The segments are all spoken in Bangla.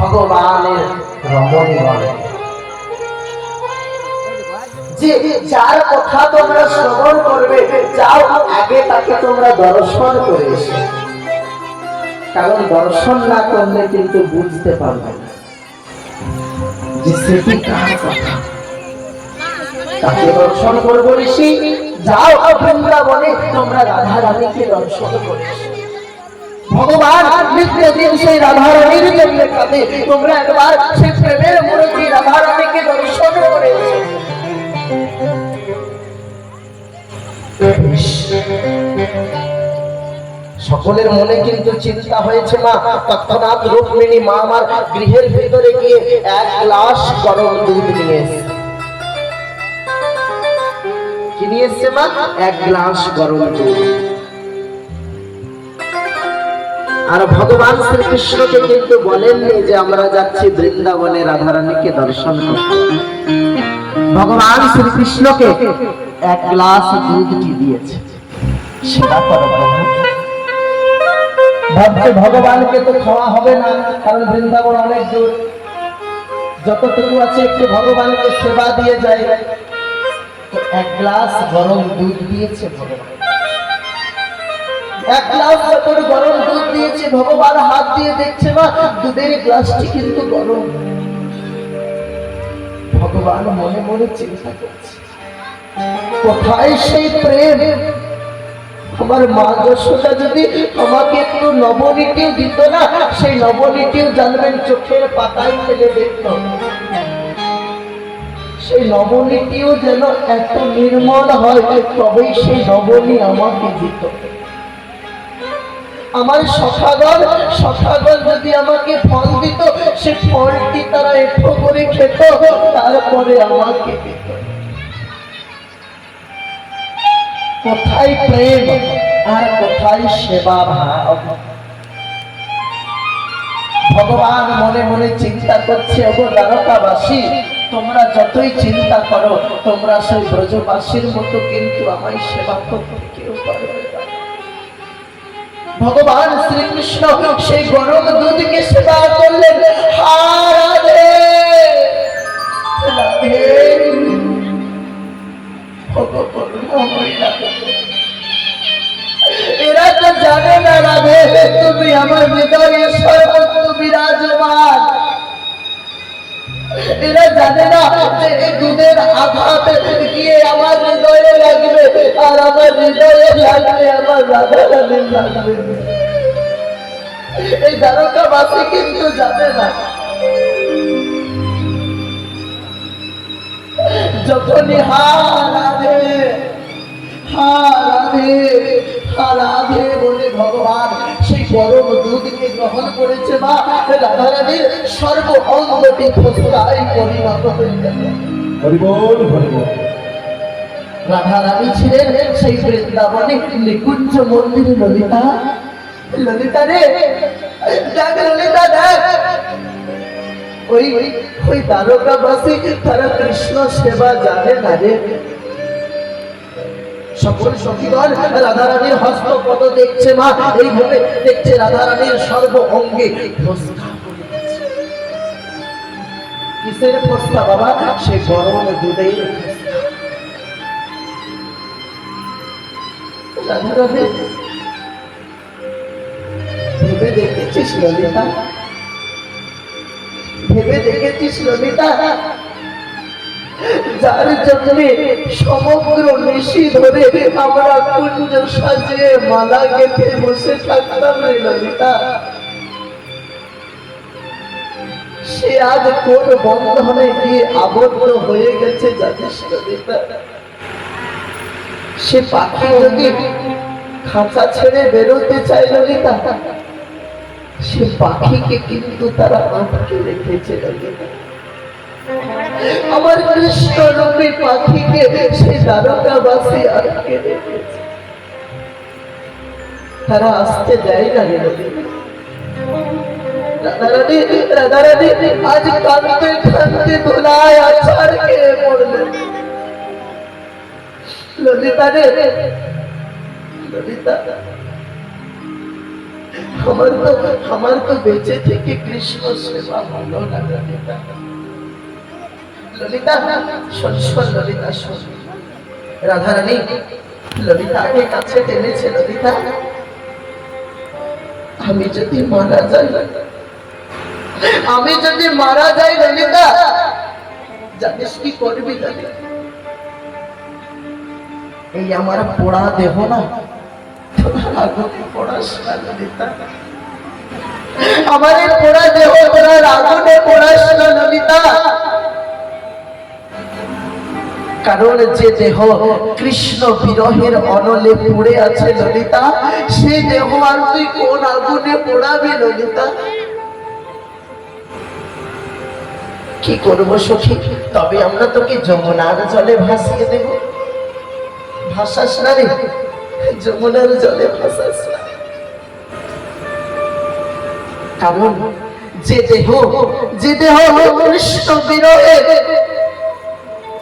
ভগবানের রমণী বলে যে যার কথা তোমরা শ্রবণ করবে যাও আগে তাকে তোমরা দর্শন করে এসো, কারণ দর্শন না করলে কিন্তু বুঝতে পারবে না যে সেটি কার কথা। তাকে দর্শন করবো ঋষি, যাও বৃন্দাবনে তোমরা রাধা রানীকে দর্শন করে এসো। ভগবান নিত্যদিন সেই রাধা রানীর জন্য কাঁদে, তোমরা একবার সেই প্রেমের মূর্তি রাধা রানীকে দর্শন করে এসো। সকলের মনে কিন্তু চিন্তা হয়েছে মা তৎক্ষণাৎ রুক্মিণী মা আমার গৃহের ভিতরে গিয়ে এক গ্লাস গরম দুধ নিয়ে এসেছে। কি নিয়ে এসেছে মা? এক গ্লাস গরম দুধ। আর ভগবান শ্রীকৃষ্ণকে কিন্তু বলেননি যে আমরা যাচ্ছি বৃন্দাবনে রাধা রানীকে দর্শন করতে। ভগবান শ্রীকৃষ্ণকে এক গ্লাস দুধটি দিয়েছে, সেবা করো প্রভু। ভাবছে ভগবানকে তো খাওয়া হবে না, কারণ বৃন্দাবন অনেক দূর, যতটুকু আছে একটু ভগবানকে সেবা দিয়ে যায়। তো এক গ্লাস গরম দুধ দিয়েছে ভগবান, এক গ্লাস গরম দুধ দিয়েছে। ভগবান হাত দিয়ে দেখছে না দুধের গ্লাসটি কিন্তু গরম। ভগবান মনে মনে চিন্তা করছে কোথায় সেই প্রেম। আমার মা যশোদা যদি আমাকে একটু নবনীতিও দিত না, সেই নবনীতিও জানবেন চোখের পাতায় ফেলে দেখত। সেই নবনীতিও যেন এত নির্মল হয়, তবেই সেই নবনী আমাকে দিত। আমার সখাগণ যদি আমাকে ফল দিত, সে ফলটি তারা একটু করে খেত, তারপরে আমাকে দিত। কোথায় প্রেম আর কোথায় সেবা ভাব। ভগবান মনে মনে চিন্তা করছে, ওগো দ্বারকাবাসী, তোমরা যতই চিন্তা করো, তোমরা সেই ব্রজবাসীর মতো কিন্তু আমায় সেবা করতে কেউ পারবে না। ভগবান শ্রীকৃষ্ণ সেই গরম দুধকে সেবা করলেন। রাধে রাধে, এরা তো জানে না রাধে তুমি আমার হৃদয়ে সর্বত্র বিরাজমান। এরা জানে না যে এই দুধের আঘাত গিয়ে আমার হৃদয়ে লাগবে, আর আমার হৃদয়ে লাগবে আমার রাধা রানীর লাগবে। এই দ্বারকাবাসী কিন্তু জানে না। যখনই হা রাধে রাধে বলে ভগবান সেই গরম দুধকে গ্রহণ করেছে, মা রাধা রানীর সর্ব অঙ্গটি ফোসকায় পরিণত হয়ে গেল। রাধা রানী ছিলেন সেই বৃন্দাবনে নিকুঞ্জ মন্দির। ললিতা, ললিতা রে দেখ, ললিতা দেখ, ওই দ্বারকাবাসী তারা কৃষ্ণ সেবা জানে না রে। সকল সখীগণ রাধা রানীর হস্তপদ দেখছে, মা এইভাবে দেখছে রাধা রানীর সর্ব অঙ্গে ফোসকা পড়ে গেছে। কিসের ফোসকা বাবা? সে গরম দুধের ফোসকা। রাধা রানী ভেবে দেখেছিস ললিতা, ভেবে দেখেছিস ললিতা, যার জন্য সমগ্র নিশি ধরে আমরা কুঞ্জ সাজিয়ে মালা গেঁথে বসে থাকতাম রে ললিতা, সে আজ কোন বন্ধনে গিয়ে আবদ্ধ হয়ে গেছে জানিস ললিতা? সে পাখি যদি খাঁচা ছেড়ে বেরোতে চায় ললিতা, সে পাখিকে কিন্তু তারা আটকে রেখেছে ললিতা। আমার কৃষ্ণ রূপী পাখিকে সেই দ্বারকাবাসী আটকে রেখেছে, তারা আসতে দেয় না রে ললিতা। রাধা রানী আজ কাঁদতে কাঁদতে ধুলায় আছাড় খেয়ে পড়লেন। ললিতা রে, ললিতা আমার তো বেঁচে থেকে কৃষ্ণ সেবা ভালো না ললিতা। ললিতা শোন শোন ললিতা শোন। রাধারানী ললিতাকে কাছে টেনেছে। ললিতা, আমি যদি মারা যাই, ললিতা, জানিস কি করবি? জানি এই আমার পোড়া দেহ না, আগুনে পোড়াস না ললিতা। আমার এই পোড়া দেহ তোরা আগুনে পোড়াস না ললিতা। কারণ যে দেহ কৃষ্ণ বিরহের অনলে পুড়ে আছে ললিতা, সেই দেহ আর তুই কোন আগুনে পোড়াবি ললিতা? কি করবো সখী? তবে আমরা তোকে যমুনার জলে ভাসিয়ে দেব। ভাসাস না রে, যমুনার জলে ভাসাস না। কারণ যে দেহ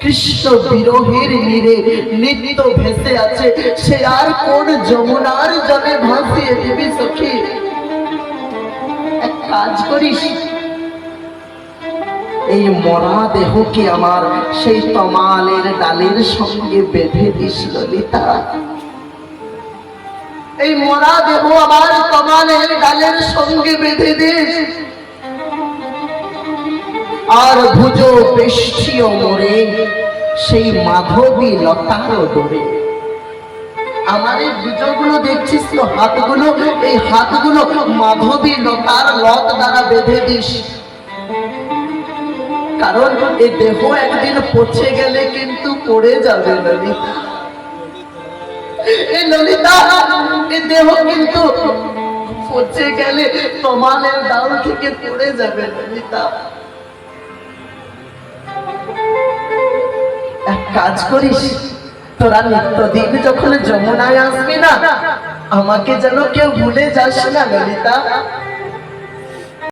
কৃষ্ণ বিরহের নীরে নিত্য ভেসে আছে, সে আর কোন যমুনার জলে ভাসিয়ে দিবি সখী? এক কাজ করিস, এই মরা দেহকে আমার সেই তমালের ডালের সঙ্গে বেঁধে দিস ললিতা। এই মরা দেহ আমার তমালের ডালের সঙ্গে বেঁধে দিস। আর ভুজ বেষ্টিও মোরে সেই মাধবী লতার ডোরে। আমার এই ভুজগুলো দেখছিস তো, হাতগুলো, এই হাতগুলো মাধবী লতার লত দ্বারা বেঁধে দিস। কারণ এই দেহ একদিন পচে গেলে কিন্তু পড়ে যাবে ললিতা। এই ললিতা, এই দেহ কিন্তু পচে গেলে তমালের ডাল থেকে পড়ে যাবে ললিতা। এক কাজ করিস, তোরা নিত্যদিন যখন যমুনায় আসবি না, আমাকে যেন কেউ ভুলে যাস না ললিতা।